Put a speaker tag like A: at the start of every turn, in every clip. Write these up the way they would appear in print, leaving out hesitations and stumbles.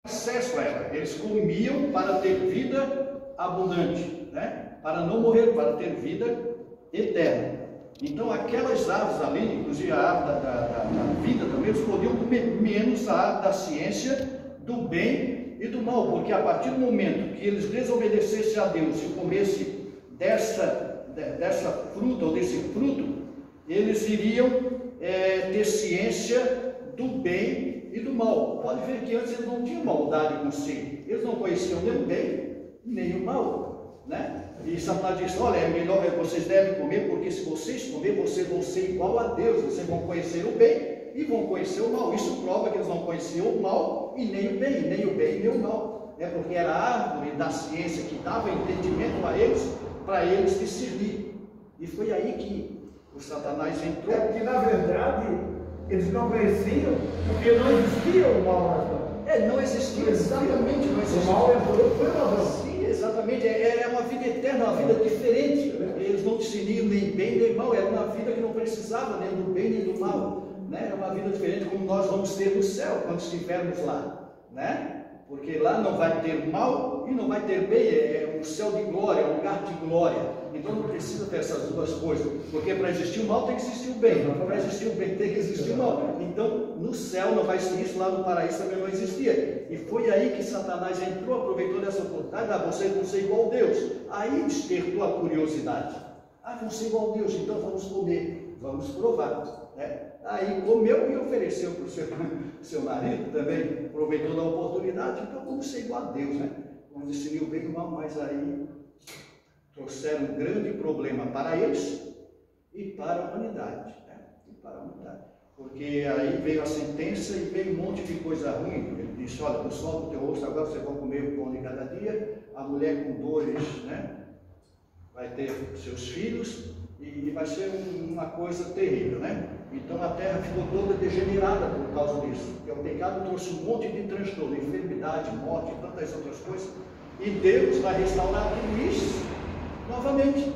A: acesso a ela. Eles comiam para ter vida abundante, né? Para não morrer, para ter vida eterna. Então aquelas aves ali, inclusive a árvore da vida também, eles podiam comer menos a árvore da ciência do bem e do mal, porque a partir do momento que eles desobedecessem a Deus e comessem dessa fruta ou desse fruto, eles iriam ter ciência do bem e do mal. Pode ver que antes eles não tinham maldade consigo, eles não conheciam nem o bem nem o mal, né? E Satanás disse: olha, é melhor, vocês devem comer, porque se vocês comerem, vocês vão ser igual a Deus, vocês vão conhecer o bem e vão conhecer o mal. Isso prova que eles não conheciam o mal e nem o bem, nem o mal, né? Porque era a árvore da ciência que dava entendimento a eles, para eles discernir. E foi aí que o Satanás entrou.
B: É que na verdade eles não conheciam, porque não existia o mal nas mãos.
A: Não existia, exatamente, não existia.
B: O mal entrou por razão.
A: Sim, exatamente, é uma vida eterna, uma vida diferente. Eles não discerniam nem bem nem mal, era uma vida que não precisava nem do bem nem do mal, né? É uma vida diferente como nós vamos ter no céu quando estivermos lá, né? Porque lá não vai ter mal e não vai ter bem, é um céu de glória, é um lugar de glória. Então não precisa ter essas duas coisas, porque para existir o mal tem que existir o bem, para existir o bem tem que existir o mal. Então no céu não vai ser isso, lá no paraíso também não existia. E foi aí que Satanás entrou, aproveitou dessa oportunidade: vocês vão ser igual a Deus. Aí despertou a curiosidade: vão ser igual a Deus, então vamos comer, vamos provar, né? Aí comeu e ofereceu para o seu marido também, aproveitou da oportunidade: então vamos ser igual a Deus, né? Vamos discernir o bem e o mal. Mas aí trouxeram um grande problema para eles e para a humanidade, né? E para a humanidade. Porque aí veio a sentença e veio um monte de coisa ruim. Ele disse: olha, do sol do teu rosto agora vocês vão comer o pão de cada dia. A mulher com dores, né, vai ter seus filhos e vai ser uma coisa terrível, né? Então a terra ficou toda degenerada por causa disso. Porque o pecado trouxe um monte de transtorno, enfermidade, morte e tantas outras coisas. E Deus vai restaurar tudo isso novamente.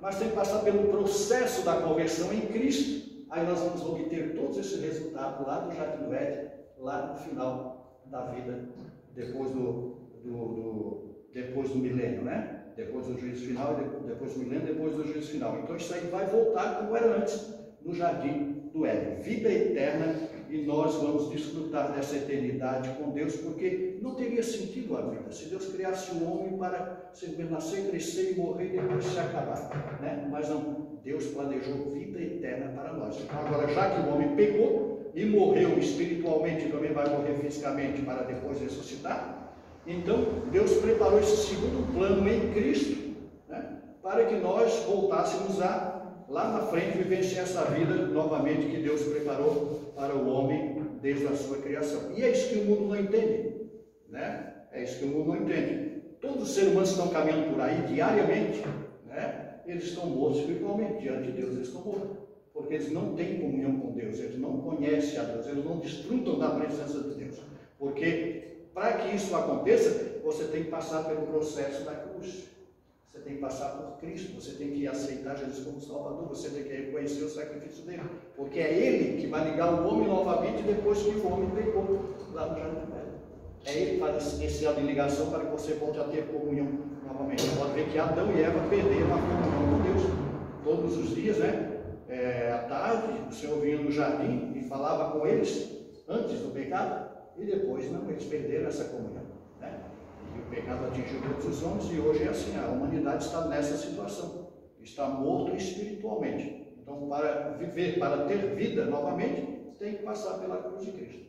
A: Mas tem que passar pelo processo da conversão em Cristo. Aí nós vamos obter todos esses resultados lá no Jardim do Éden, lá no final da vida, depois do milênio, né? Depois do juízo final, depois do milênio, depois do juízo final. Então isso aí vai voltar como era antes, no Jardim do Éden. Vida eterna, e nós vamos desfrutar dessa eternidade com Deus, porque não teria sentido a vida se Deus criasse o homem para nascer, crescer e morrer e depois se acabar, né? Mas não. Deus planejou vida eterna para nós. Então agora, já que o homem pecou e morreu espiritualmente, também vai morrer fisicamente para depois ressuscitar, então Deus preparou esse segundo plano em Cristo, né, para que nós voltássemos lá na frente, vivenciar essa vida novamente que Deus preparou para o homem desde a sua criação. E é isso que o mundo não entende, né? É isso que o mundo não entende. Todos os seres humanos estão caminhando por aí diariamente, né? Eles estão mortos espiritualmente, diante de Deus eles estão mortos, porque eles não têm comunhão com Deus, eles não conhecem a Deus, eles não desfrutam da presença de Deus, porque para que isso aconteça, você tem que passar pelo processo da cruz, você tem que passar por Cristo, você tem que aceitar Jesus como Salvador, você tem que reconhecer o sacrifício dele, porque é Ele que vai ligar o homem novamente depois que o homem pecou lá no Jardim do Éden. É Ele que faz esse sinal de ligação para que você volte a ter comunhão novamente. Você pode ver que Adão e Eva perderam a comunhão com Deus todos os dias, né? À tarde, o Senhor vinha no jardim e falava com eles antes do pecado, e depois não, eles perderam essa comunhão, né? E o pecado atingiu todos os homens, e hoje é assim, a humanidade está nessa situação, está morto espiritualmente. Então, para viver, para ter vida novamente, tem que passar pela cruz de Cristo.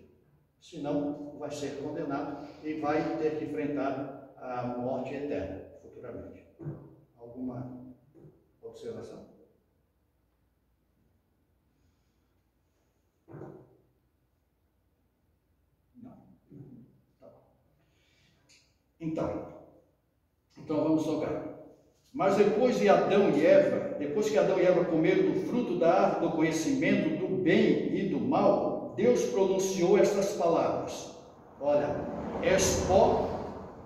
A: Senão vai ser condenado e vai ter que enfrentar a morte eterna futuramente. Alguma observação? Não? Tá bom. Então vamos tocar. Mas depois que Adão e Eva comeram do fruto da árvore do conhecimento do bem e do mal, Deus pronunciou estas palavras: olha, és pó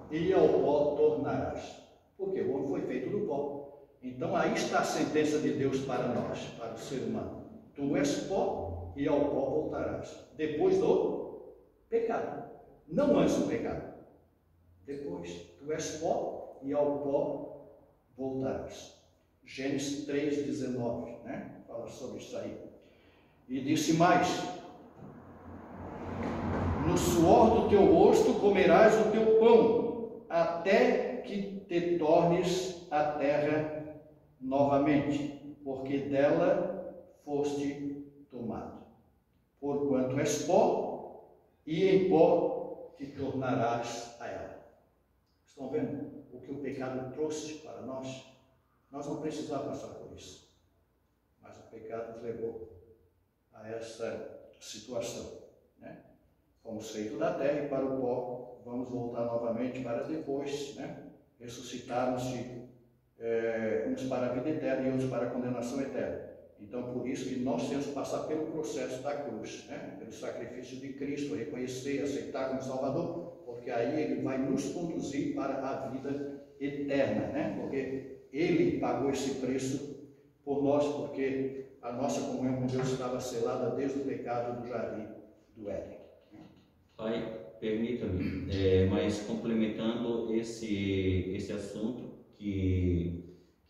A: e ao pó tornarás. Porque o homem foi feito do pó. Então aí está a sentença de Deus para nós, para o ser humano. Tu és pó e ao pó voltarás. Depois do pecado. Não antes do pecado. Depois, tu és pó e ao pó voltarás. Gênesis 3,19, né? Fala sobre isso aí. E disse mais: no suor do teu rosto comerás o teu pão, até que te tornes a terra novamente, porque dela foste tomado. Porquanto és pó, e em pó te tornarás a ela. Estão vendo o que o pecado trouxe para nós? Nós não precisávamos passar por isso, mas o pecado nos levou a essa situação, né? Fomos feitos da terra e para o pó vamos voltar novamente para depois, né? Ressuscitarmos uns para a vida eterna e outros para a condenação eterna. Então, por isso que nós temos que passar pelo processo da cruz, né? Pelo sacrifício de Cristo, reconhecer e aceitar como Salvador, porque aí Ele vai nos conduzir para a vida eterna, né? Porque Ele pagou esse preço por nós, porque a nossa comunhão com Deus estava selada desde o pecado do jardim do Éden.
C: Pai, permita-me, mas complementando esse assunto que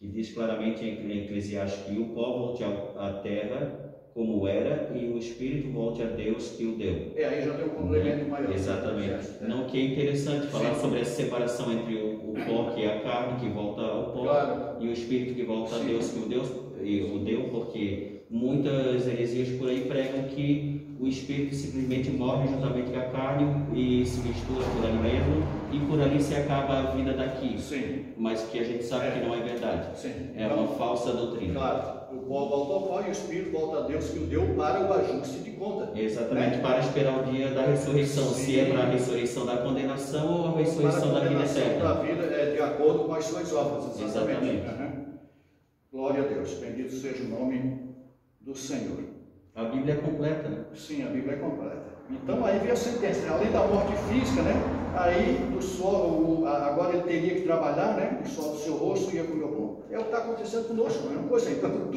C: diz claramente em Eclesiastes que o pó volte à terra como era e o Espírito volte a Deus que o deu.
A: Aí já tem um complemento maior.
C: Exatamente. Não, que é interessante falar sobre essa separação entre o pó, que é a carne, que volta ao pó, claro, e o Espírito que volta a Deus que o deu, porque muitas heresias por aí pregam que o Espírito simplesmente morre juntamente com a carne e se mistura por ali mesmo, e por ali se acaba a vida daqui.
A: Sim.
C: Mas que a gente sabe que não é verdade.
A: Sim.
C: É uma falsa doutrina.
A: Claro. O pó volta ao pó e o Espírito volta a Deus que o deu para o ajuste de conta.
C: Exatamente, né? Para esperar o dia da ressurreição. Sim. Se é para a ressurreição da condenação ou a ressurreição da vida eterna.
A: Da vida é de acordo com as suas obras. Exatamente. Uhum. Glória a Deus. Bendito seja o nome do Senhor.
C: A Bíblia é completa, né?
A: Sim, a Bíblia é completa. Então aí vem a sentença, né? Além da morte física, né? Aí do solo, agora ele teria que trabalhar, né? O sol do seu rosto ia comer o pão. É o que está acontecendo conosco, não é uma coisa. Então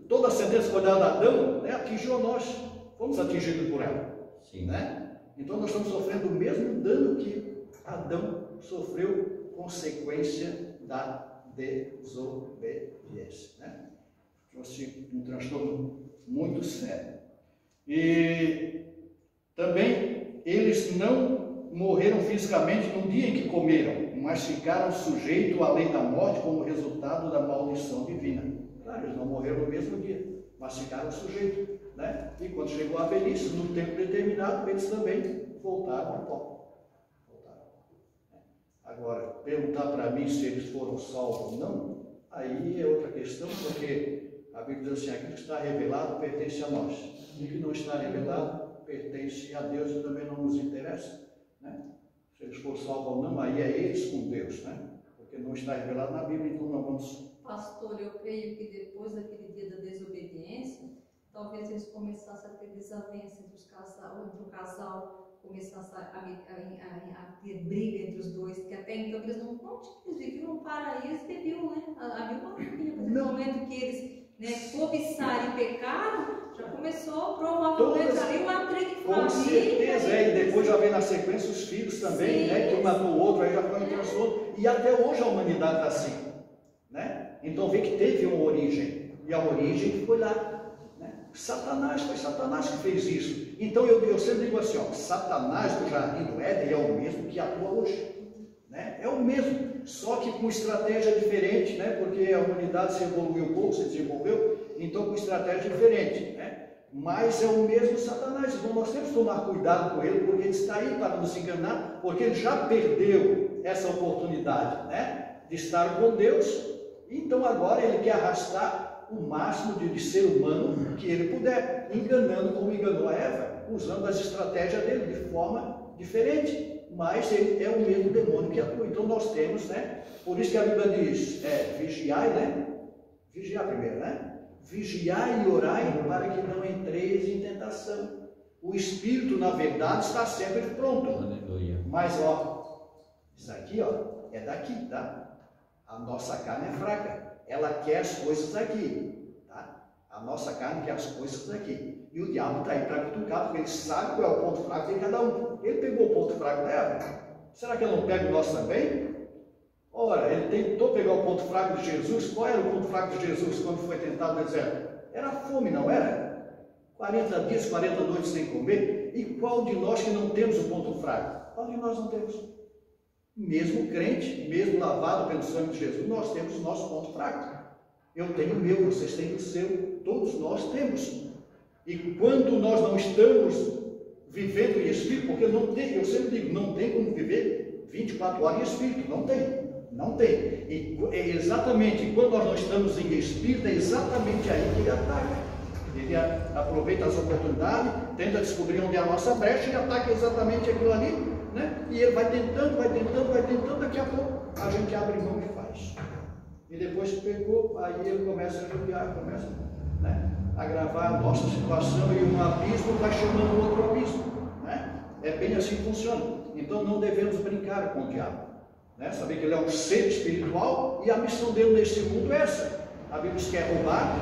A: toda a sentença que foi dada a Adão, né, atingiu a nós. Fomos atingidos por ela.
C: Sim.
A: Né? Então nós estamos sofrendo o mesmo dano que Adão sofreu, consequência da desobediência, né? Trouxe um transtorno muito sério. E também eles não morreram fisicamente no dia em que comeram, mas ficaram sujeitos à lei da morte como resultado da maldição divina. Claro, eles não morreram no mesmo dia, mas ficaram sujeitos, né? E quando chegou a velhice, no tempo determinado, eles também voltaram ao pó. Agora, perguntar para mim se eles foram salvos ou não, aí é outra questão, porque a Bíblia diz assim: aquilo que está revelado pertence a nós, e o que não está revelado pertence a Deus e também não nos interessa, né? Se eles foram salvos ou não, aí é eles com Deus, né? Porque não está revelado na Bíblia, então não vamos...
D: Pastor, eu creio que depois daquele dia da desobediência, talvez eles começassem a ter desavença entre o casal começasse a ter briga entre os dois, que até então eles não tinham, eles viviam no paraíso e bebiam, né? Havia uma família, mas no momento que eles, né, cobiçaram e pecaram, já começou provavelmente ali uma treta de família.
A: Com certeza, e depois já vem na sequência os filhos também, né? Que um matou o outro, aí já foi um transtorno, e até hoje a humanidade está assim, né? Então vê que teve uma origem, e a origem foi lá, né? Satanás, foi Satanás que fez isso. Então eu sempre digo assim, ó, Satanás do jardim do Éden é o mesmo que atua hoje, né? É o mesmo, só que com estratégia diferente, né? Porque a humanidade se evoluiu um pouco, se desenvolveu, então com estratégia diferente, né? Mas é o mesmo Satanás. Então nós temos que tomar cuidado com ele, porque ele está aí para nos enganar, porque ele já perdeu essa oportunidade, né, de estar com Deus. Então agora ele quer arrastar o máximo de ser humano que ele puder, enganando como enganou a Eva, usando as estratégias dele de forma diferente, mas ele é o mesmo demônio que atua. Então nós temos, né, por isso que a Bíblia diz, vigiai, né, vigiar primeiro, né, vigiai e orai para que não entreis em tentação. O espírito, na verdade, está sempre pronto.
C: Aleluia.
A: Mas, ó, isso aqui, ó, é daqui, tá? A nossa carne é fraca. Ela quer as coisas aqui, tá? A nossa carne quer as coisas daqui. E o diabo está aí para cutucar, porque ele sabe qual é o ponto fraco de cada um. Ele pegou o ponto fraco da Eva. Será que ele não pega o nosso também? Ora, ele tentou pegar o ponto fraco de Jesus. Qual era o ponto fraco de Jesus quando foi tentado no deserto? Era a fome, não era? 40 dias, 40 noites sem comer. E qual de nós que não temos o ponto fraco? Qual de nós não temos? Mesmo crente, mesmo lavado pelo sangue de Jesus, nós temos o nosso ponto fraco. Eu tenho o meu, vocês têm o seu, todos nós temos. E quando nós não estamos vivendo em espírito, porque não tem, eu sempre digo, não tem como viver 24 horas em espírito, não tem. Não tem. E é exatamente quando nós não estamos em espírito, é exatamente aí que ele ataca. Ele aproveita as oportunidades, tenta descobrir onde é a nossa brecha e ataca exatamente aquilo ali, né? E ele vai tentando, daqui a pouco a gente abre mão e faz. E depois que pegou, aí ele começa a judiar, começa, né, a agravar a nossa situação e um abismo vai chamando o outro abismo, né? É bem assim que funciona. Então não devemos brincar com o diabo. Saber que ele é um ser espiritual e a missão dele neste mundo é essa. A Bíblia diz que é roubar,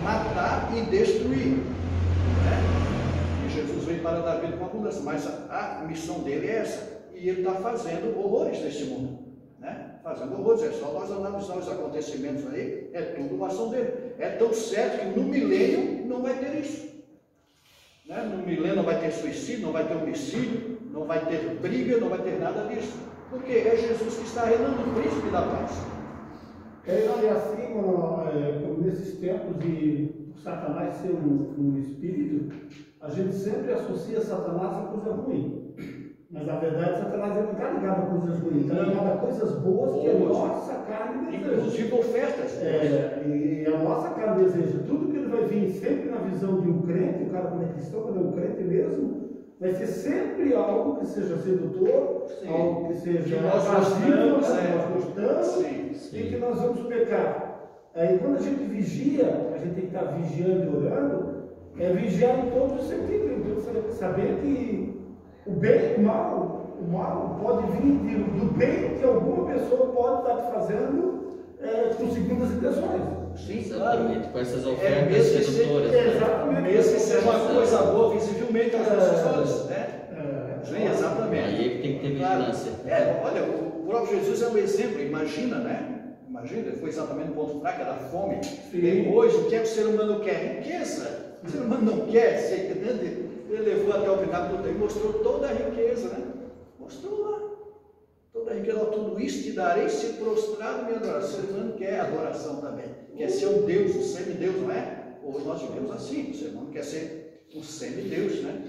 A: matar e destruir, né? E Jesus veio para dar vida com abundância, mas a missão dele é essa. E ele está fazendo horrores neste mundo, né? Fazendo horrores. É só nós analisar os acontecimentos aí, é tudo uma ação dele. É tão certo que no milênio não vai ter isso, né? No milênio não vai ter suicídio, não vai ter homicídio, não vai ter briga, não vai ter nada disso. Porque é Jesus que está reinando, o príncipe da paz.
B: E assim, como nesses tempos de Satanás ser um espírito, a gente sempre associa Satanás a coisa ruim. Mas na verdade Satanás não está ligado a coisas ruins, está ligado a coisas boas que a nossa carne deseja.
A: Inclusive ofertas.
B: E a nossa carne deseja. Tudo que ele vai vir sempre na visão de um crente, o cara quando é cristão, quando é um crente mesmo, vai ser sempre algo que seja sedutor, sim, algo que seja vazio, nós gostamos, e que nós vamos pecar. Aí quando a gente vigia, a gente tem que estar vigiando e orando, é vigiar em todos os sentidos, então saber que o bem e o mal pode vir do bem que alguma pessoa pode estar te fazendo com segundas intenções.
A: Sim,
C: exatamente, com essas ofertas sedutoras.
B: Exatamente.
A: Mesmo que seja uma coisa boa, visivelmente aos nossos olhos, né? Sim, exatamente.
C: Aí tem que ter vigilância.
A: Olha, o próprio Jesus é um exemplo, imagina, né? Imagina, ele foi exatamente o ponto fraco, era a fome. Sim. Depois, o que é que o ser humano quer? Riqueza. O ser humano não quer, ele levou até o pináculo e mostrou toda a riqueza, né? Mostrou lá. Toda a riqueza, tudo isso te darei se prostrado me adorar. O ser humano quer adoração também. Quer ser um Deus, um semideus, não é? Hoje nós vivemos assim, o ser humano quer ser um semideus, né?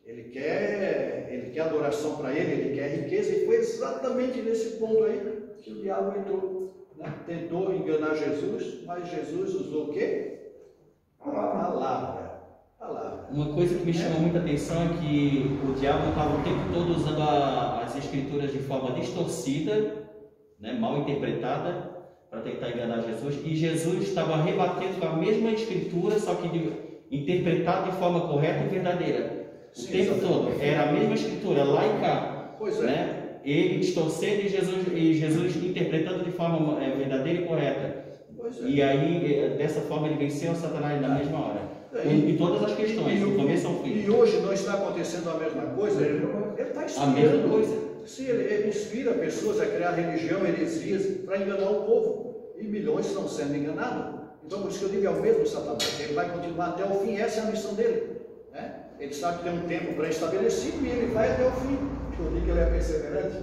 A: Ele quer adoração para ele quer riqueza, e foi exatamente nesse ponto aí que o diabo entrou, né? Tentou enganar Jesus, mas Jesus usou o quê? A palavra.
C: Uma coisa que me chamou muita atenção é que o diabo estava o tempo todo usando as escrituras de forma distorcida, né, mal interpretada, para tentar enganar Jesus, e Jesus estava rebatendo com a mesma escritura, só que interpretada de forma correta e verdadeira. O tempo todo era a mesma escritura, lá e cá.
A: Pois
C: né? Ele distorcendo e Jesus interpretando de forma verdadeira e correta. E aí, dessa forma, ele venceu Satanás na mesma hora. Em todas as questões, do começo ao fim.
A: E hoje não está acontecendo a mesma coisa? Ele está inspirando.
C: A mesma coisa.
A: Sim, ele inspira pessoas a criar religião, heresias, para enganar o povo. E milhões estão sendo enganados. Então, por isso que eu digo, é o mesmo Satanás. Ele vai continuar até o fim, essa é a missão dele. Né? Ele sabe que tem um tempo pré-estabelecido e ele vai até o fim. Eu digo que ele é perseverante.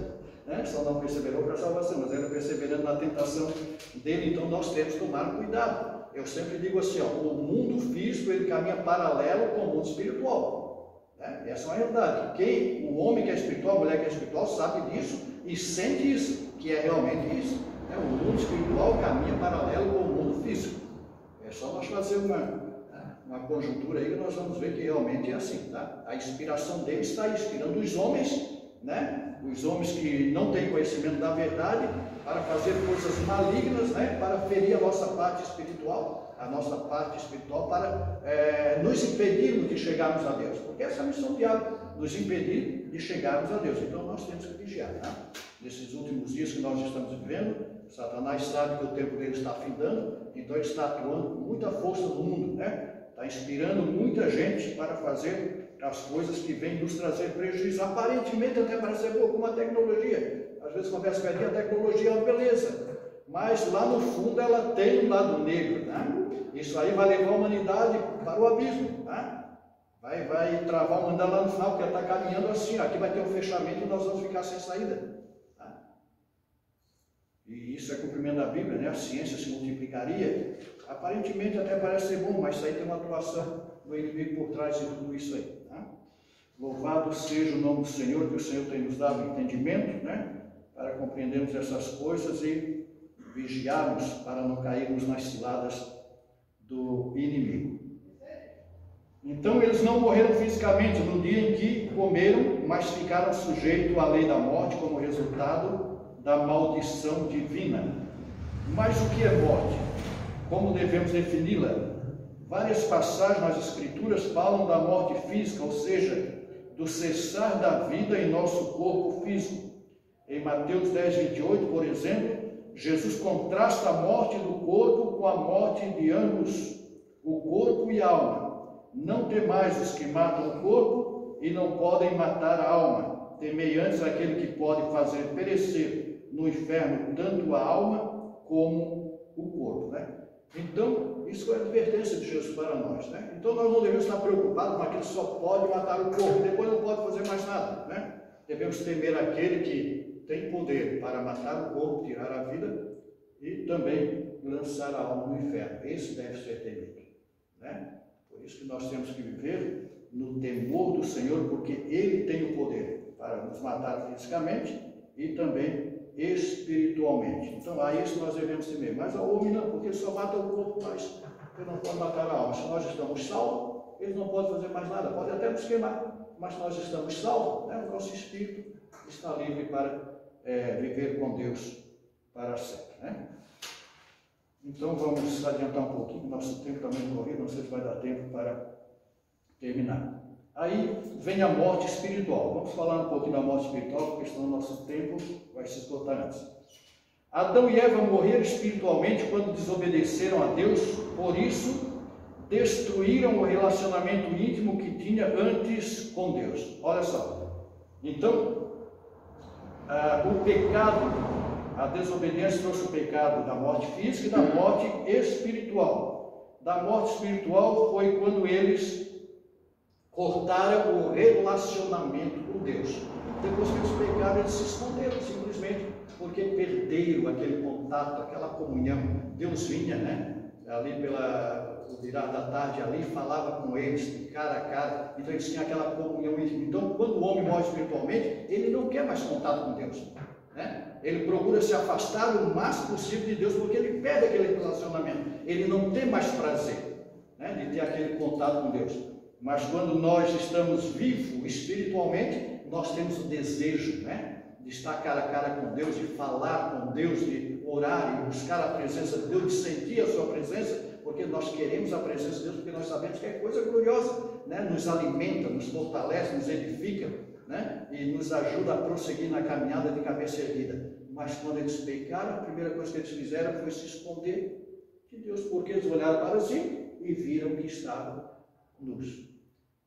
A: Né? Só não perseverou para a salvação, mas ele é perseverante na tentação dele. Então, nós temos que tomar cuidado. Eu sempre digo assim, ó, o mundo físico ele caminha paralelo com o mundo espiritual. Né? Essa é uma realidade. O homem que é espiritual, a mulher que é espiritual, sabe disso e sente isso, que é realmente isso. Né? O mundo espiritual caminha paralelo com o mundo físico. É só nós fazer uma conjuntura aí que nós vamos ver que realmente é assim. Tá? A inspiração dele está inspirando os homens, né? Os homens que não têm conhecimento da verdade, para fazer coisas malignas, né? Para ferir a nossa parte espiritual, para nos impedirmos de chegarmos a Deus. Porque essa é a missão do diabo, nos impedir de chegarmos a Deus. Então nós temos que vigiar. Tá? nesses últimos dias que nós estamos vivendo. Satanás sabe que o tempo dele está findando, então ele está atuando com muita força no mundo, né? Está inspirando muita gente para fazer as coisas que vêm nos trazer prejuízo. Aparentemente até parece ser pouco uma tecnologia. Às vezes conversa com a tecnologia é uma beleza, mas lá no fundo ela tem um lado negro, né? Isso aí vai levar a humanidade para o abismo, né? Vai travar a humanidade lá no final, porque ela está caminhando assim, aqui vai ter um fechamento e nós vamos ficar sem saída. E isso é cumprimento da Bíblia, né? A ciência se multiplicaria. Aparentemente até parece ser bom, mas isso aí tem uma atuação do inimigo por trás de tudo isso aí, né? Louvado seja o nome do Senhor, que o Senhor tem nos dado entendimento, né? Para compreendermos essas coisas e vigiarmos para não cairmos nas ciladas do inimigo. Então eles não morreram fisicamente no dia em que comeram, mas ficaram sujeitos à lei da morte como resultado da maldição divina. Mas o que é morte? Como devemos defini-la? Várias passagens nas Escrituras falam da morte física, ou seja, do cessar da vida em nosso corpo físico. Em Mateus 10, 28, por exemplo, Jesus contrasta a morte do corpo com a morte de ambos, o corpo e a alma. Não temais os que matam o corpo e não podem matar a alma. Temei antes aquele que pode fazer perecer no inferno tanto a alma como o corpo, né? Então, isso é a advertência de Jesus para nós, né? Então, nós não devemos estar preocupados com aquele que só pode matar o corpo, depois não pode fazer mais nada, né? Devemos temer aquele que tem poder para matar o corpo, tirar a vida e também lançar a alma no inferno. Esse deve ser temido, né? Por isso que nós temos que viver no temor do Senhor, porque Ele tem o poder para nos matar fisicamente e também espiritualmente. Então, a isso nós devemos temer. Mas ao homem não, porque ele só mata o corpo, mas ele não pode matar a alma. Se nós estamos salvos, ele não pode fazer mais nada. Pode até nos queimar, mas nós estamos salvos, né? O nosso espírito está livre para viver com Deus para sempre, né? Então, vamos adiantar um pouquinho. Nosso tempo também corrido, não sei se vai dar tempo para terminar. Aí vem a morte espiritual. Vamos falar um pouquinho da morte espiritual, porque senão o nosso tempo vai se esgotar antes. Adão e Eva morreram espiritualmente quando desobedeceram a Deus, por isso destruíram o relacionamento íntimo que tinha antes com Deus. Olha só. Então, o pecado, a desobediência trouxe o pecado da morte física e da morte espiritual. Da morte espiritual foi quando eles cortaram o relacionamento com Deus. Depois que eles pecaram, eles se esconderam simplesmente, porque perderam aquele contato, aquela comunhão. Deus vinha, né? Ali pelo virar da tarde, ali falava com eles de cara a cara. Então eles tinham aquela comunhão íntima. Então, quando o homem morre espiritualmente, ele não quer mais contato com Deus, né? Ele procura se afastar o máximo possível de Deus, porque ele perde aquele relacionamento. Ele não tem mais prazer, né, de ter aquele contato com Deus. Mas quando nós estamos vivos espiritualmente, nós temos o desejo, né, de estar cara a cara com Deus, de falar com Deus, de orar e buscar a presença de Deus, de sentir a sua presença, porque nós queremos a presença de Deus, porque nós sabemos que é coisa gloriosa, né? Nos alimenta, nos fortalece, nos edifica, né? E nos ajuda a prosseguir na caminhada de cabeça erguida. Mas quando eles pecaram, a primeira coisa que eles fizeram foi se esconder de Deus, porque eles olharam para si e viram que estavam nus.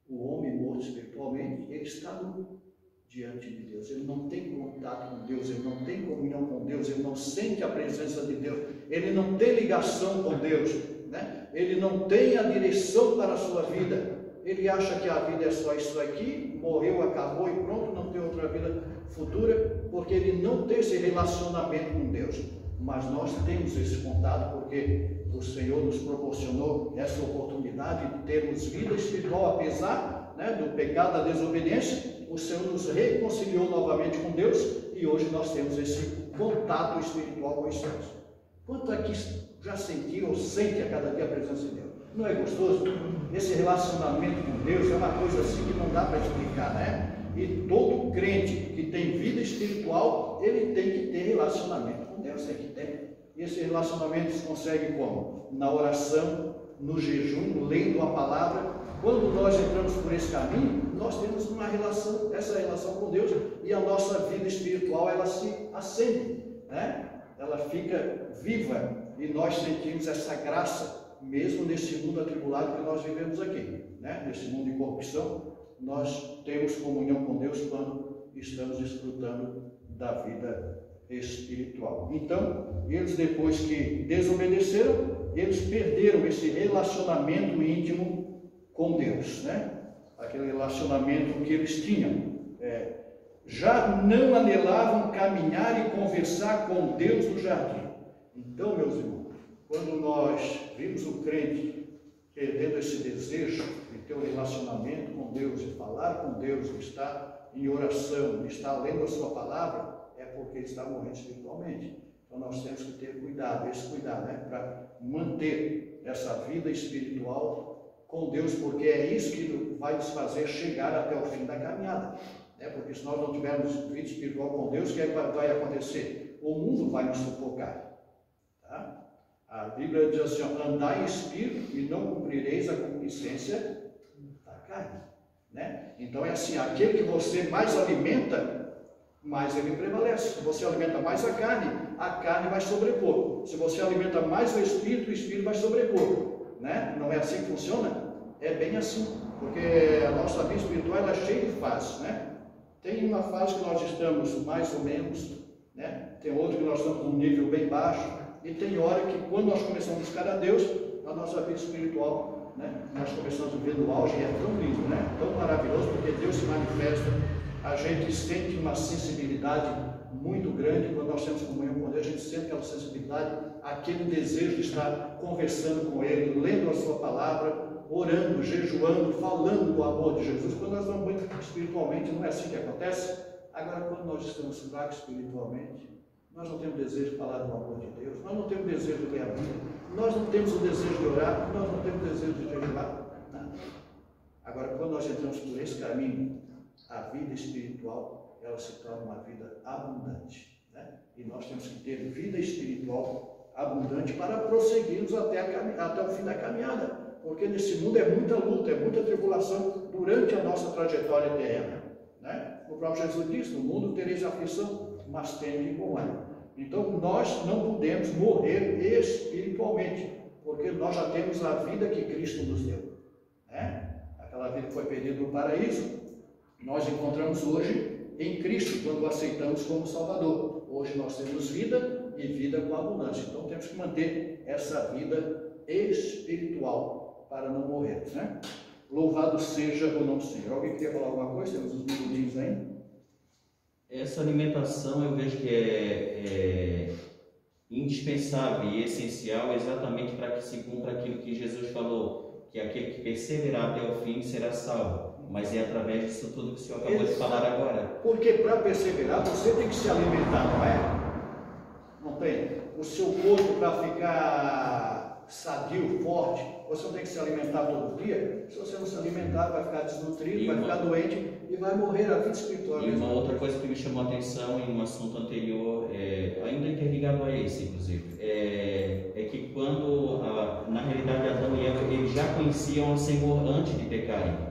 A: O homem morto espiritualmente, ele está nu diante de Deus. Ele não tem contato com Deus, ele não tem comunhão com Deus, ele não sente a presença de Deus, ele não tem ligação com Deus, né? Ele não tem a direção para a sua vida. Ele acha que a vida é só isso aqui, morreu, acabou e pronto, não tem outra vida futura, porque ele não tem esse relacionamento com Deus. Mas nós temos esse contato porque o Senhor nos proporcionou essa oportunidade de termos vida espiritual, apesar, né, do pecado, da desobediência. O Senhor nos reconciliou novamente com Deus e hoje nós temos esse contato espiritual com os céus. Quanto aqui já sentiu ou sente a cada dia a presença de Deus? Não é gostoso? Esse relacionamento com Deus é uma coisa assim que não dá para explicar, né? E todo crente que tem vida espiritual, ele tem que ter relacionamento com Deus, tem que ter. E esse relacionamento se consegue como? Na oração, no jejum, lendo a palavra. Quando nós entramos por esse caminho, nós temos uma relação, essa relação com Deus, e a nossa vida espiritual, ela se acende, né? Ela fica viva, e nós sentimos essa graça, mesmo nesse mundo atribulado que nós vivemos aqui, né? Nesse mundo de corrupção, nós temos comunhão com Deus quando estamos desfrutando da vida espiritual. Então, eles, depois que desobedeceram, eles perderam esse relacionamento íntimo com Deus, né? Aquele relacionamento que eles tinham. Já não anelavam caminhar e conversar com Deus no jardim. Então, meus irmãos, quando nós vimos o crente perdendo esse desejo de ter um relacionamento com Deus, de falar com Deus, de estar em oração, de estar lendo a sua palavra, é porque ele está morrendo espiritualmente. Então nós temos que ter cuidado, esse cuidado, né, para manter essa vida espiritual com Deus, porque é isso que vai nos fazer chegar até o fim da caminhada, né? Porque se nós não tivermos vida espiritual com Deus, o que é que vai acontecer? O mundo vai nos sufocar, tá? A Bíblia diz assim, andai em espírito e não cumprireis a concupiscência da carne, né? Então é assim, aquele que você mais alimenta, mais ele prevalece. Se você alimenta mais a carne vai sobrepor. Se você alimenta mais o espírito vai sobrepor, né? Não é assim que funciona? É bem assim, porque a nossa vida espiritual ela é cheia de fases, né? Tem uma fase que nós estamos mais ou menos, né? Tem outra que nós estamos num nível bem baixo, e tem hora que quando nós começamos a buscar a Deus, a nossa vida espiritual, né? Nós começamos a ver no auge, e é tão lindo, né? Tão maravilhoso, porque Deus se manifesta. A gente sente uma sensibilidade muito grande quando nós temos comunhão com Deus. A gente sente aquela sensibilidade, aquele desejo de estar conversando com Ele, lendo a sua palavra, orando, jejuando, falando do amor de Jesus. Quando nós vamos muito espiritualmente, não é assim que acontece. Agora, quando nós estamos fracos espiritualmente, nós não temos desejo de falar do amor de Deus, nós não temos desejo de ler a Bíblia, nós não temos o desejo de orar, nós não temos o desejo de jejuar. Não. Agora, quando nós entramos por esse caminho, a vida espiritual, ela se torna uma vida abundante, né? E nós temos que ter vida espiritual abundante para prosseguirmos até o fim da caminhada, porque nesse mundo é muita luta, é muita tribulação durante a nossa trajetória terrena, né? O próprio Jesus disse, no mundo tereis aflição, mas tende bom ânimo. Então nós não podemos morrer espiritualmente, porque nós já temos a vida que Cristo nos deu, né? Aquela vida que foi perdida no paraíso, nós encontramos hoje em Cristo, quando o aceitamos como Salvador. Hoje nós temos vida e vida com abundância. Então temos que manter essa vida espiritual para não morrer, né? Louvado seja o nome do Senhor. Alguém queria falar alguma coisa? Temos uns minutinhos ainda.
C: Essa alimentação eu vejo que é indispensável e essencial exatamente para que se cumpra aquilo que Jesus falou, que aquele que perseverar até o fim será salvo. Mas é através disso tudo que o senhor acabou de falar agora.
A: Porque para perseverar você tem que se alimentar, não é? Não tem? O seu corpo, para ficar sadio, forte, você não tem que se alimentar todo dia. Se você não se alimentar, vai ficar desnutrido, vai ficar doente e vai morrer a vida espiritual.
C: E uma outra coisa que me chamou a atenção em um assunto anterior, ainda interligado a esse, inclusive, é que quando, na realidade, Adão e Eva, eles já conheciam o Senhor antes de pecarem.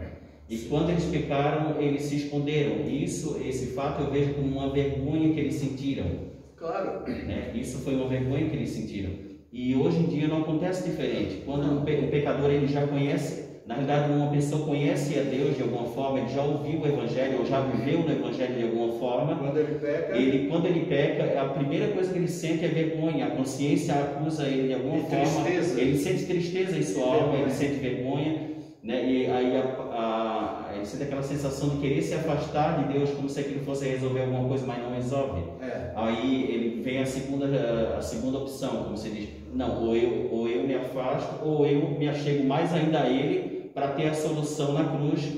C: E quando eles pecaram, eles se esconderam. Esse fato eu vejo como uma vergonha que eles sentiram.
A: Claro.
C: Né? Isso foi uma vergonha que eles sentiram. E hoje em dia não acontece diferente. Quando um pecador ele já conhece, na realidade uma pessoa conhece a Deus de alguma forma, ele já ouviu o Evangelho, ou já viveu no Evangelho de alguma forma.
A: Quando ele peca,
C: a primeira coisa que ele sente é vergonha. A consciência acusa ele de alguma forma.
A: Tristeza.
C: Ele sente tristeza em sua alma, ele sente vergonha. Né? E aí ele sente aquela sensação de querer se afastar de Deus, como se aquilo fosse resolver alguma coisa, mas não resolve. Aí ele vem a segunda opção, como se diz, não, ou eu me afasto, ou eu me achego mais ainda a Ele para ter a solução na cruz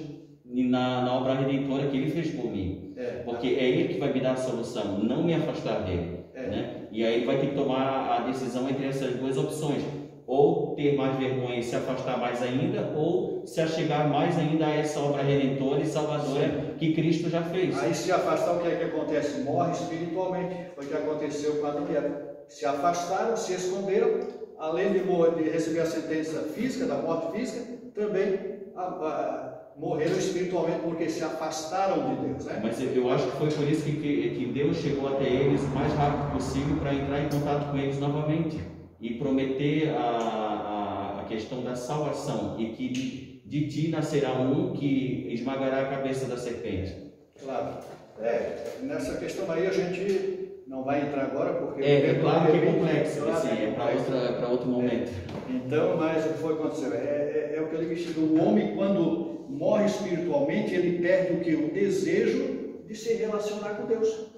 C: e na obra redentora que Ele fez por mim. Porque é Ele que vai me dar a solução, não me afastar dele. Né? E aí ele vai ter que tomar a decisão entre essas duas opções. Ou ter mais vergonha e se afastar mais ainda, ou se achegar mais ainda a essa obra redentora e salvadora que Cristo já fez.
A: Aí se afastar, o que é que acontece? Morre espiritualmente. Foi o que aconteceu com Adão e Eva. Se afastaram, se esconderam, além de receber a sentença física, da morte física, também morreram espiritualmente porque se afastaram de Deus, né?
C: Mas eu acho que foi por isso que Deus chegou até eles o mais rápido possível para entrar em contato com eles novamente e prometer a questão da salvação, e que de ti nascerá um que esmagará a cabeça da serpente.
A: Claro. Nessa questão aí a gente não vai entrar agora, porque...
C: claro que é complexo, assim, é para outro momento.
A: Então, mas o que foi acontecer? É o que ele me o homem, quando morre espiritualmente, ele perde o que? O desejo de se relacionar com Deus.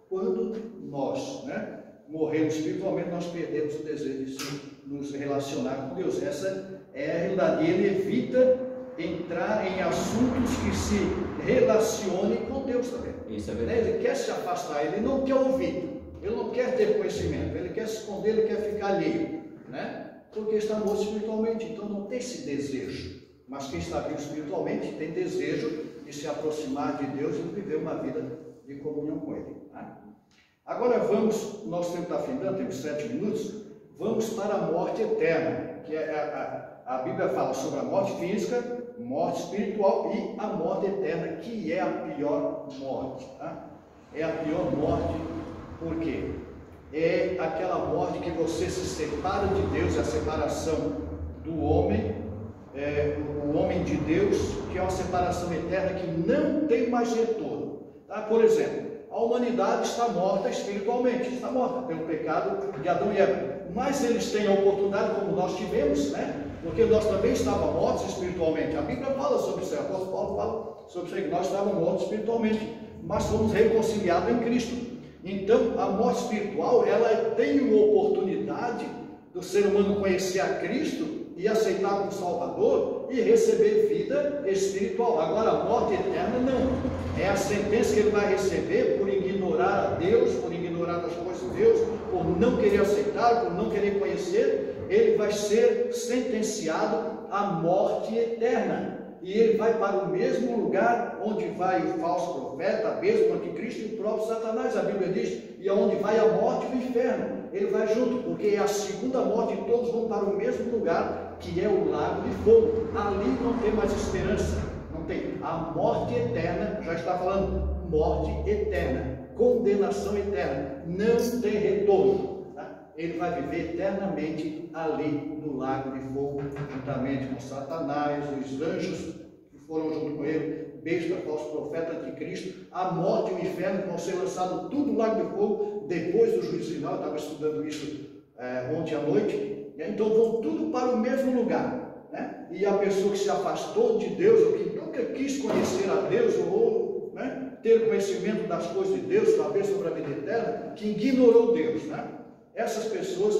A: Quando nós, né, morremos espiritualmente, nós perdemos o desejo de nos relacionar com Deus. Essa é a realidade. Ele evita entrar em assuntos que se relacionem com Deus também.
C: Isso é verdade.
A: Ele quer se afastar, ele não quer ouvir, ele não quer ter conhecimento, ele quer se esconder, ele quer ficar alheio, né? Porque está morto espiritualmente, então não tem esse desejo. Mas quem está vivo espiritualmente tem desejo de se aproximar de Deus e viver uma vida de comunhão com Ele, né? Agora vamos, nosso tempo está findando, temos 7 minutos, vamos para a morte eterna, que a Bíblia fala sobre a morte física, morte espiritual e a morte eterna, que é a pior morte, tá? É a pior morte, por quê? É aquela morte que você se separa de Deus, é a separação do homem, o homem de Deus, que é uma separação eterna que não tem mais retorno, tá? Por exemplo, a humanidade está morta espiritualmente, está morta pelo pecado de Adão e Eva, mas eles têm a oportunidade, como nós tivemos, né? Porque nós também estávamos mortos espiritualmente. A Bíblia fala sobre isso, o apóstolo Paulo fala sobre isso, que nós estávamos mortos espiritualmente, mas fomos reconciliados em Cristo. Então, a morte espiritual, ela tem uma oportunidade do ser humano conhecer a Cristo e aceitar como Salvador e receber vida espiritual. Agora, a morte eterna não. É a sentença que ele vai receber por ignorar a Deus, por ignorar as coisas de Deus, por não querer aceitar, por não querer conhecer. Ele vai ser sentenciado à morte eterna. E ele vai para o mesmo lugar onde vai o falso profeta, a besta, o anticristo e o próprio Satanás. A Bíblia diz, e aonde vai a morte e o inferno. Ele vai junto, porque é a segunda morte e todos vão para o mesmo lugar, que é o lago de fogo. Ali não tem mais esperança, não tem. A morte eterna, já está falando, morte eterna, condenação eterna, não tem retorno. Ele vai viver eternamente ali no lago de fogo, juntamente com Satanás, os anjos que foram junto com ele, besta, falso profeta, anticristo, a morte e o inferno que vão ser lançados tudo no lago de fogo, depois do juízo final. Eu estava estudando isso ontem à noite, né? Então vão tudo para o mesmo lugar, né? E a pessoa que se afastou de Deus, ou que nunca quis conhecer a Deus, ou né, ter conhecimento das coisas de Deus, saber sobre a vida eterna, que ignorou Deus, né? Essas pessoas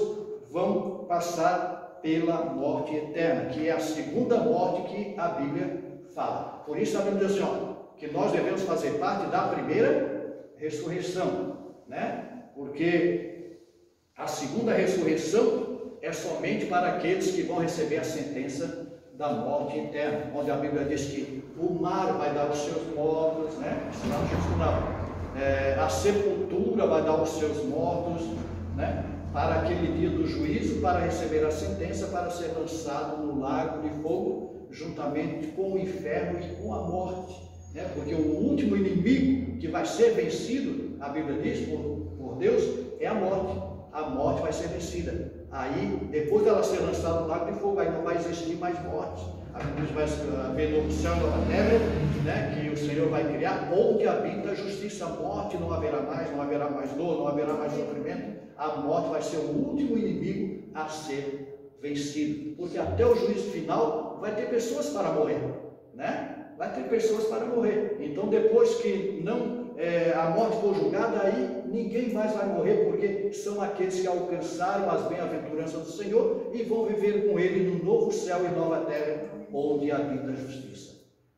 A: vão passar pela morte eterna, que é a segunda morte que a Bíblia fala. Por isso a Bíblia diz assim, que nós devemos fazer parte da primeira ressurreição, né? Porque a segunda ressurreição é somente para aqueles que vão receber a sentença da morte eterna, onde a Bíblia diz que o mar vai dar os seus mortos, né? Lá no Jesus não. A sepultura vai dar os seus mortos, né? Para aquele dia do juízo, para receber a sentença, para ser lançado no lago de fogo, juntamente com o inferno e com a morte, né? Porque o último inimigo que vai ser vencido, a Bíblia diz, por Deus, é a morte. A morte vai ser vencida. Aí, depois dela ser lançada no lago de fogo, aí não vai existir mais morte. A Bíblia vai haver novo céu e nova terra, né? Que o Senhor vai criar, onde habita a justiça. A morte não haverá mais dor, não haverá mais sofrimento. A morte vai ser o último inimigo a ser vencido, porque até o juízo final vai ter pessoas para morrer, né? Vai ter pessoas para morrer. Então, depois que a morte for julgada, aí ninguém mais vai morrer, porque são aqueles que alcançaram as bem-aventuranças do Senhor e vão viver com Ele no novo céu e nova terra, onde habita a justiça.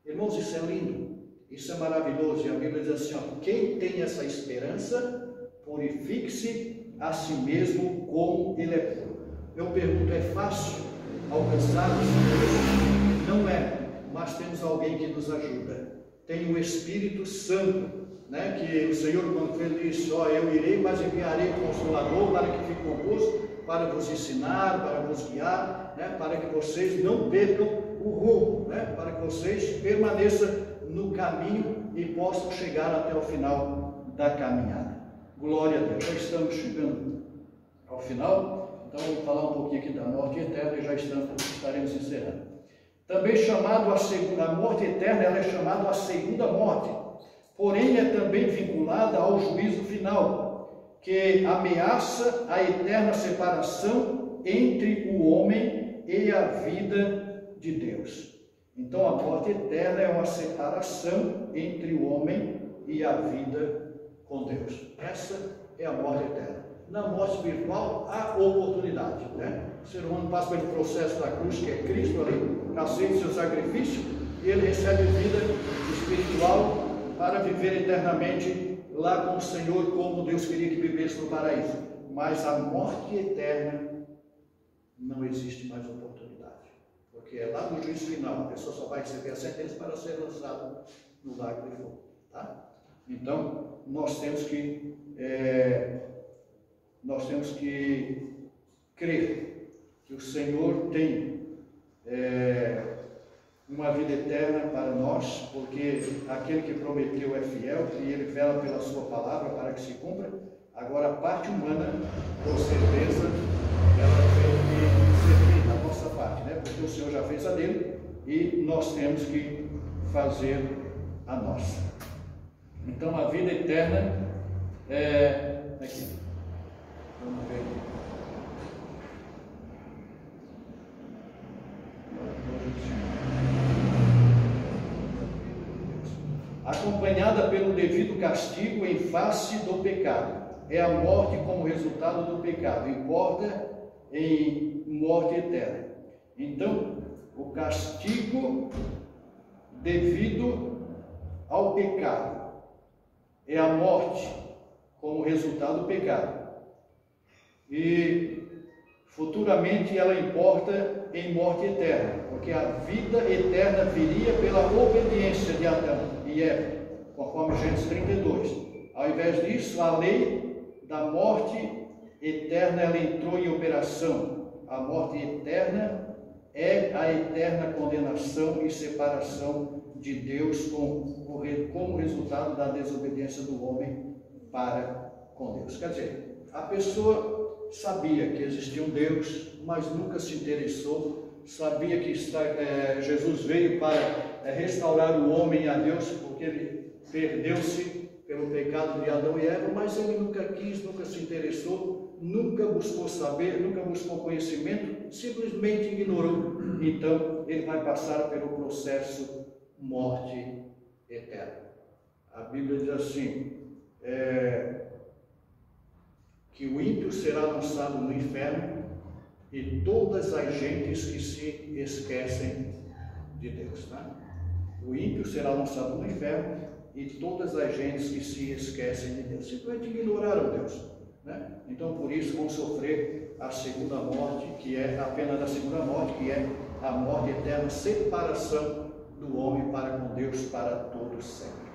A: Irmãos, isso é lindo, isso é maravilhoso. E a Bíblia diz assim, quem tem essa esperança, purifique-se a si mesmo como ele é puro. Eu pergunto, é fácil alcançar isso? Não é, mas temos alguém que nos ajuda. Tem o Espírito Santo né, que o Senhor, quando ele disse, eu irei, mas enviarei o Consolador para que fique convosco, para vos ensinar, para vos guiar, né, para que vocês não percam o rumo, né, para que vocês permaneçam no caminho e possam chegar até o final da caminhada. Glória a Deus. Já estamos chegando ao final, então vamos falar um pouquinho aqui da morte eterna e já estaremos encerrando. Também chamado a morte eterna, ela é chamada a segunda morte, porém é também vinculada ao juízo final, que ameaça a eterna separação entre o homem e a vida de Deus. Então a morte eterna é uma separação entre o homem e a vida com Deus. Essa é a morte eterna. Na morte espiritual há oportunidade, né? O ser humano passa pelo processo da cruz, que é Cristo ali, aceita seu sacrifício, e ele recebe vida espiritual para viver eternamente lá com o Senhor, como Deus queria que vivesse no paraíso. Mas a morte eterna não existe mais oportunidade, porque é lá no juízo final, a pessoa só vai receber a sentença para ser lançada no lago de fogo, tá? Então, nós temos que crer que o Senhor tem uma vida eterna para nós, porque aquele que prometeu é fiel e ele vela pela sua palavra para que se cumpra. Agora, a parte humana, com certeza, ela tem que servir a nossa parte, né? Porque o Senhor já fez a dele e nós temos que fazer a nossa. Então, a vida eterna aqui. Vamos ver. Acompanhada pelo devido castigo em face do pecado. É a morte como resultado do pecado. Importa em morte eterna. Então, o castigo devido ao pecado é a morte como resultado do pecado. E futuramente ela importa em morte eterna, porque a vida eterna viria pela obediência de Adão e Eva, conforme Gênesis 32. Ao invés disso, a lei da morte eterna ela entrou em operação. A morte eterna é a eterna condenação e separação de Deus como resultado da desobediência do homem para com Deus. Quer dizer, a pessoa sabia que existia um Deus, mas nunca se interessou, sabia que Jesus veio para restaurar o homem a Deus, porque ele perdeu-se pelo pecado de Adão e Eva, mas ele nunca quis, nunca se interessou, nunca buscou saber, nunca buscou conhecimento, simplesmente ignorou. Então, ele vai passar pelo processo morte eterna. A Bíblia diz assim, que o ímpio será lançado no inferno e todas as gentes que se esquecem de Deus. Tá? O ímpio será lançado no inferno e todas as gentes que se esquecem de Deus. Simplesmente ignoraram Deus. Né? Então, por isso, vão sofrer a segunda morte, que é a pena da segunda morte, que é a morte eterna, separação do homem para com Deus para todo sempre.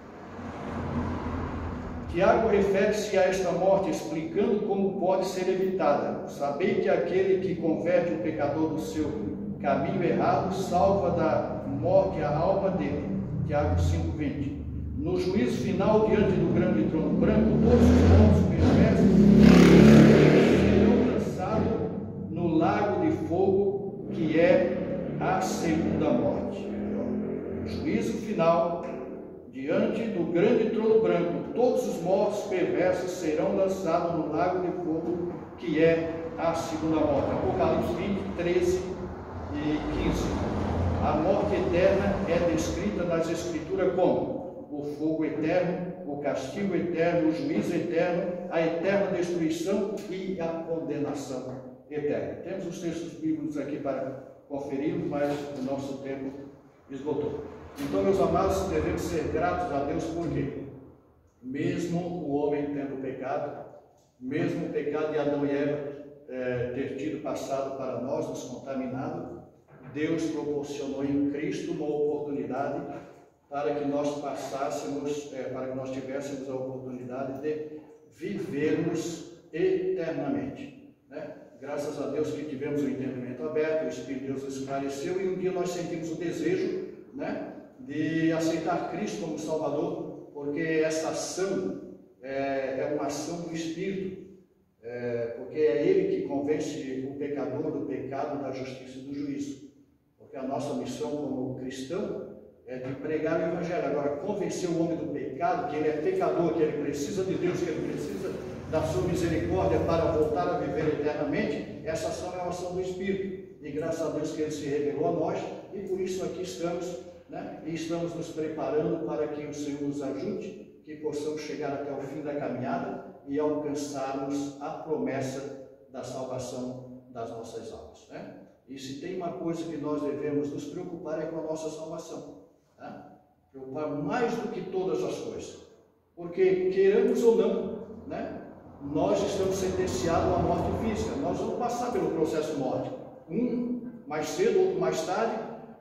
A: Tiago refere-se a esta morte, explicando como pode ser evitada. Sabei que aquele que converte o pecador do seu caminho errado, salva da morte a alma dele. Tiago 5:20. No juízo final, diante do grande trono branco, todos os mortos perversos serão lançados no lago de fogo, que é a segunda morte. Juízo final, diante do grande trono branco, todos os mortos perversos serão lançados no lago de fogo, que é a segunda morte. Apocalipse 20, 13 e 15. A morte eterna é descrita nas Escrituras como o fogo eterno, o castigo eterno, o juízo eterno, a eterna destruição e a condenação eterna. Temos os textos bíblicos aqui para conferir, mas o nosso tempo esgotou. Então, meus amados, devemos ser gratos a Deus, porque mesmo o homem tendo pecado, mesmo o pecado de Adão e Eva ter tido passado para nós, nos contaminado, Deus proporcionou em Cristo uma oportunidade para que nós passássemos, para que nós tivéssemos a oportunidade de vivermos eternamente, né? Graças a Deus que tivemos o entendimento aberto, o Espírito de Deus esclareceu, e um dia nós sentimos o desejo, né, de aceitar Cristo como Salvador, porque essa ação é uma ação do Espírito, porque é Ele que convence o pecador do pecado, da justiça e do juízo. Porque a nossa missão como cristão é de pregar o Evangelho. Agora, convencer o homem do pecado, que ele é pecador, que ele precisa de Deus, que ele precisa da sua misericórdia para voltar a viver eternamente, essa ação é uma ação do Espírito. E graças a Deus que Ele se revelou a nós, e por isso aqui estamos, né? E estamos nos preparando para que o Senhor nos ajude, que possamos chegar até o fim da caminhada e alcançarmos a promessa da salvação das nossas almas, né? E se tem uma coisa que nós devemos nos preocupar é com a nossa salvação, tá? Preocupar mais do que todas as coisas, porque queiramos ou não, né, nós estamos sentenciados à morte física. Nós vamos passar pelo processo de morte, um mais cedo, outro mais tarde,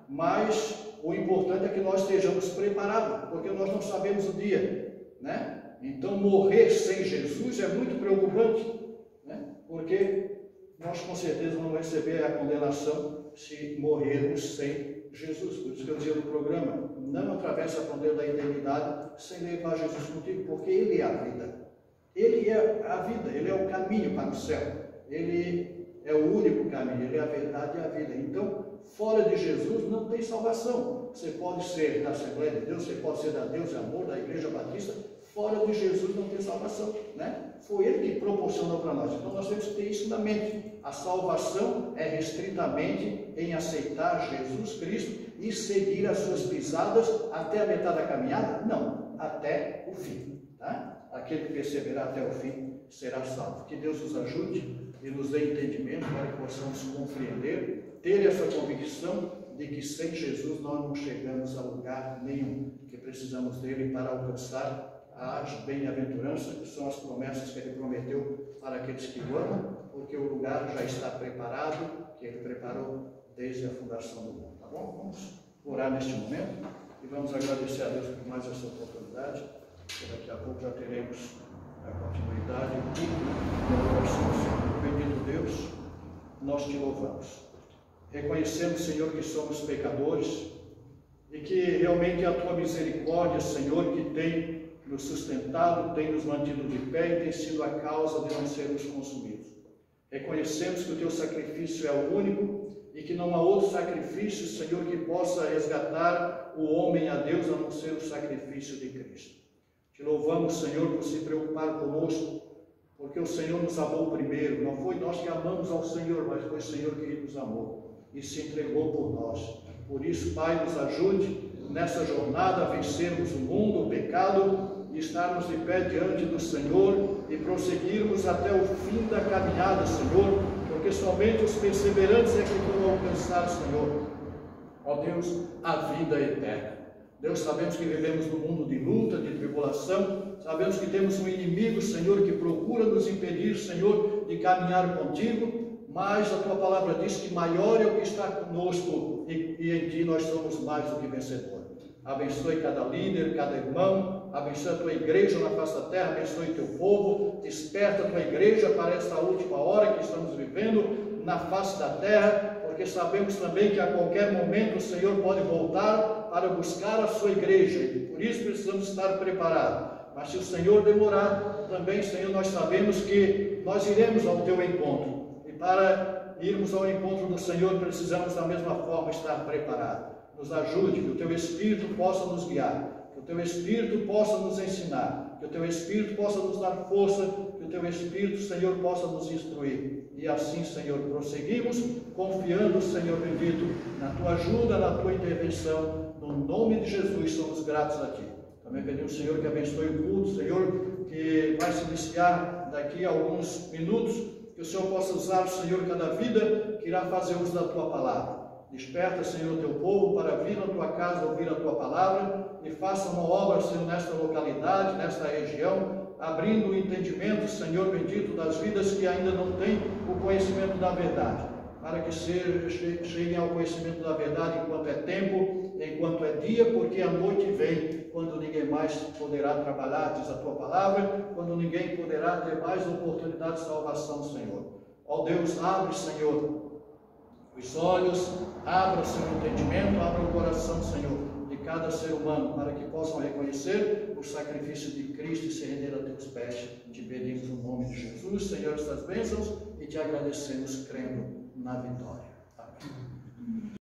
A: mas o importante é que nós estejamos preparados, porque nós não sabemos o dia, né? Então morrer sem Jesus é muito preocupante, né? Porque nós com certeza vamos receber a condenação se morrermos sem Jesus. Por isso que eu dizia no programa, não atravesse a fronteira da eternidade sem levar Jesus contigo, porque Ele é a vida. Ele é a vida, Ele é o caminho para o céu, Ele é o único caminho, Ele é a verdade e a vida. Então, fora de Jesus não tem salvação. Você pode ser da Assembleia de Deus, você pode ser da Deus e Amor, da Igreja Batista, fora de Jesus não tem salvação, né? Foi Ele que proporcionou para nós. Então nós temos que ter isso na mente. A salvação é restritamente em aceitar Jesus Cristo e seguir as suas pisadas até a metade da caminhada? Não, até o fim, tá? Aquele que perseverar até o fim será salvo. Que Deus nos ajude e nos dê entendimento para que possamos compreender, ter essa convicção de que sem Jesus nós não chegamos a lugar nenhum, que precisamos dele para alcançar as bem-aventuranças, que são as promessas que Ele prometeu para aqueles que o amam, porque o lugar já está preparado, que Ele preparou desde a fundação do mundo. Tá bom? Vamos orar neste momento e vamos agradecer a Deus por mais essa oportunidade, porque daqui a pouco já teremos a continuidade do nosso bendito Deus. Nós te louvamos. Reconhecemos, Senhor, que somos pecadores e que realmente a Tua misericórdia, Senhor, que tem nos sustentado, tem nos mantido de pé e tem sido a causa de não sermos consumidos. Reconhecemos que o Teu sacrifício é o único e que não há outro sacrifício, Senhor, que possa resgatar o homem a Deus a não ser o sacrifício de Cristo. Te louvamos, Senhor, por se preocupar conosco, porque o Senhor nos amou primeiro. Não foi nós que amamos ao Senhor, mas foi o Senhor que nos amou e se entregou por nós. Por isso, Pai, nos ajude nessa jornada a vencermos o mundo, o pecado, e estarmos de pé diante do Senhor e prosseguirmos até o fim da caminhada, Senhor, porque somente os perseverantes é que vão alcançar, Senhor, ó Deus, a vida eterna. Deus, sabemos que vivemos num mundo de luta, de tribulação, sabemos que temos um inimigo, Senhor, que procura nos impedir, Senhor, de caminhar contigo, mas a Tua palavra diz que maior é o que está conosco e em Ti nós somos mais do que vencedores. Abençoe cada líder, cada irmão, abençoe a Tua igreja na face da terra, abençoe o Teu povo, desperta a Tua igreja para esta última hora que estamos vivendo na face da terra, porque sabemos também que a qualquer momento o Senhor pode voltar para buscar a sua igreja, e por isso precisamos estar preparados. Mas se o Senhor demorar, também, Senhor, nós sabemos que nós iremos ao Teu encontro, e para irmos ao encontro do Senhor precisamos da mesma forma estar preparados. Nos ajude, que o Teu Espírito possa nos guiar, que o Teu Espírito possa nos ensinar, que o Teu Espírito possa nos dar força, que o Teu Espírito, Senhor, possa nos instruir. E assim, Senhor, prosseguimos, confiando, Senhor bendito, na Tua ajuda, na Tua intervenção. No nome de Jesus, somos gratos a Ti. Também pedimos, Senhor, que abençoe o culto, Senhor, que vai se iniciar daqui a alguns minutos, que o Senhor possa usar, Senhor, cada vida que irá fazer uso da Tua palavra. Desperta, Senhor, o Teu povo para vir na Tua casa, ouvir a Tua palavra e faça uma obra, Senhor, nesta localidade, nesta região, abrindo o entendimento, Senhor bendito, das vidas que ainda não têm o conhecimento da verdade, para que cheguem ao conhecimento da verdade enquanto é tempo enquanto é dia, porque a noite vem, quando ninguém mais poderá trabalhar, diz a tua palavra, quando ninguém poderá ter mais oportunidade de salvação, Senhor. Ó Deus, abre, Senhor, os olhos, abra o seu entendimento, abra o coração, Senhor, de cada ser humano, para que possam reconhecer o sacrifício de Cristo e se render a teus pés. Te pedimos no nome de Jesus, Senhor, estas bênçãos, e te agradecemos crendo na vitória. Amém.